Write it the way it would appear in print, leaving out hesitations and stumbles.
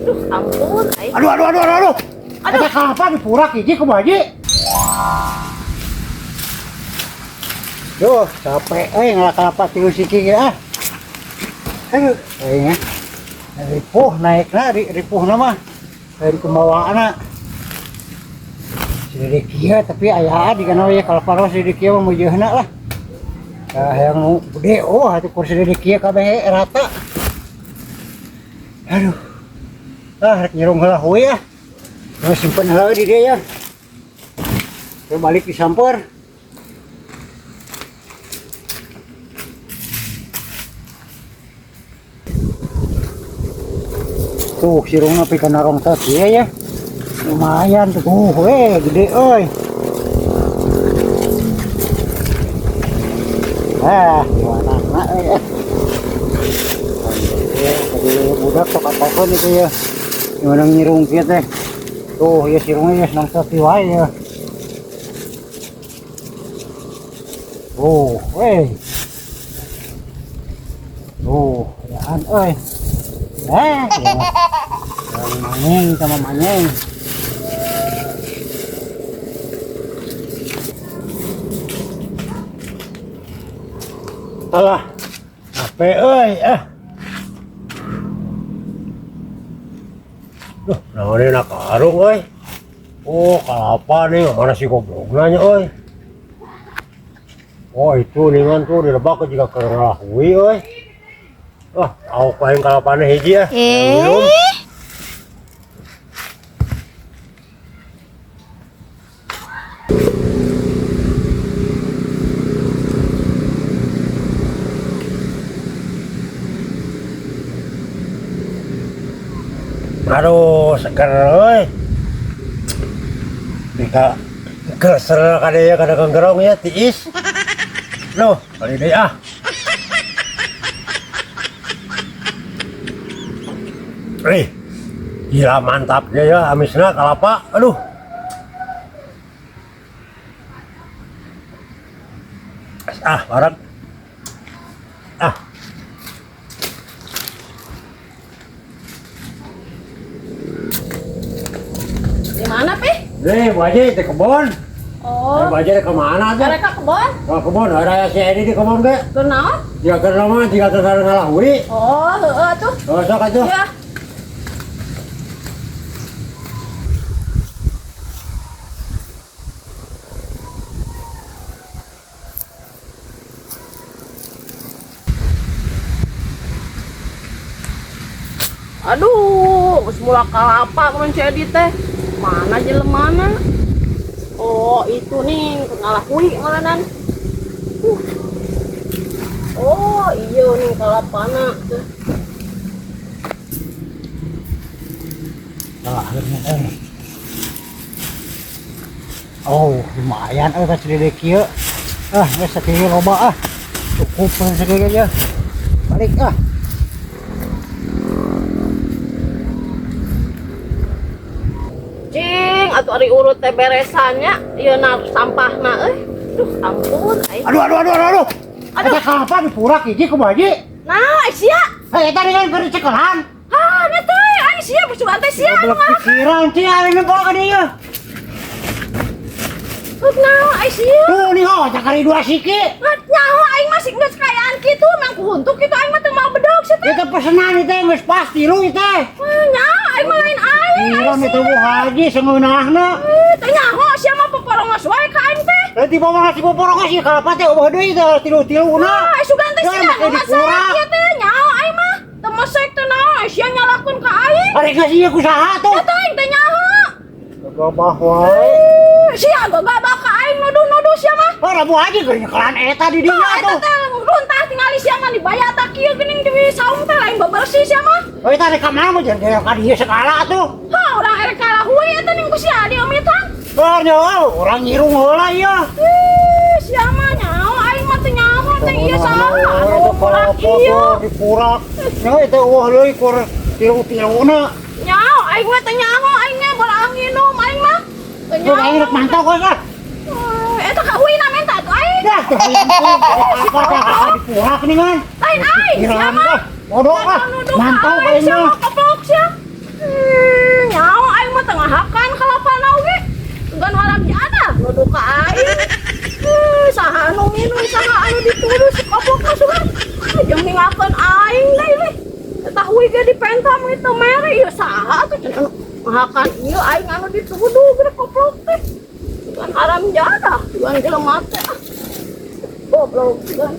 Aduh, ampun. Aduh. Ada kelapa di purak hiji kumaha ji? Duh, capek ngalah kelapa tilu siki ah. Aduh, kayaknya ripuh naikna ripuhna mah dari kembawaana. Jadi kieu tapi aya di kana we kelapa ros di kieu mah meujeunna lah. Yang nu gede atuh kursi di kieu kabeh rata. Aduh. Rek nyirung heula heuy ah. Mau simpen heula di dia ya. Terus balik disamper. Tuh sirungna pi kana rong tas ya. Lumayan tuh, gede euy. Gimana ya? Tadi budak sok apapun itu ya. Gimana nyirung kieu teh. Tuh ya sirungnya ya nang sapi wae ya. Yaan euy. Ya. Manyeng sama manyeng. Alah, capek euy Duh, namanya nak karung euy. Oh, kelapa nih, mana si gobloknya euy. Oh, itu ningan tuh direbak juga kerenglah hui euy. Wah, tahu kain kalapane hiji ya. Minum. Aduh, seger euy. Dika geser kadaya kada genggerong ya tiis. Loh, kali deui ah. Gila mantapnya ya amisna kalapa. Aduh. Barang. Di mana, Pi? Bu Haji di kebun. Oh. Bu Haji di kemana tuh? Mereka kebun? Oh, kebun. Ada si Edi di kebun ke? Kenal? Jika kenal jika terkadang ngalah hui. Oh, heeh tuh. Oh, sok atuh. Ya. Aduh, semula kalapa kemarin si Edi teh. Mana jelemana? Oh, itu nih ngalah hui ngalanan. Oh, iya nih kalapana tuh. Akhirnya Oh, lumayan pas di kieu. Geus sakieu loba Cukup sakieu aja. Balik Atau ari urut teh beresannya ieu sampahna euy. Duh, ampun ai. Aduh. Ada kelapa di purak hiji kumaha ji? Nah, sia. Eta dengan beri cekelan. Nya teh ai sia bersugan teh sia anu ngapa? Pikiran ti ari nempel ka dieu. Nah, ai sia. Tuh nih cakari dua siki. Nyaho aing masih geus kayaan kitu mah kuhuntuk kitu aing mah teu mau bedog sia teh. Eta pesenan teh geus pasti lu teh. Nyaho aing mah lain aing. Kira itu Bu Haji seunahna. Teh nyaho sia mah poporongos wae ka aing teh. Tadi bawa ngasih poporong kasih kalapa teh eueuh deui teh tilu-tiluna. Ai sugan teh sia nu masak ieu teh nyaho aing mah teu mesek teh naon sia nyalakeun ka aing. Ari geus ieu kusaha tuh? Eta aing teh nyaho. Gabah wae. Sia gagabah ka aing nuduh-nuduh sia mah. Ora Bu Haji keur nyekelan eta di dinya Eta tuh. teh runtah tingali sia mah dibayar tak kieu geuning di saung teh lain bebersih sia mah. Oh eta rek ka mana mah jeung ka dieu segala tuh. Ha urang erek kalah hui eta ning ku sia diomitan. Orang nyirung heula ieu. Sia mah nyaho aing mah teu nyaho teh ieu saha anu purak ieu. Di purak. Nya eta eueuh leuy kur tilu-tiluna. Nyaho aing mah teu nyaho aing mah bola nginum aing mah. Teu Tuh aing rek nyaho. mantau kowe ka. Eta ka hui na menta tuh aing. Dah, teh apa di purak nih kan. Lain aing sia mah. Bodoh ah. Mantau aing sia kayaknya. mah keplok sia. dipentam itu mere ya saha tuh cenah mahakan ieu aing anu dituduh geus goblok teh. Bukan haram jadah, bukan jelema teh. Goblok kan.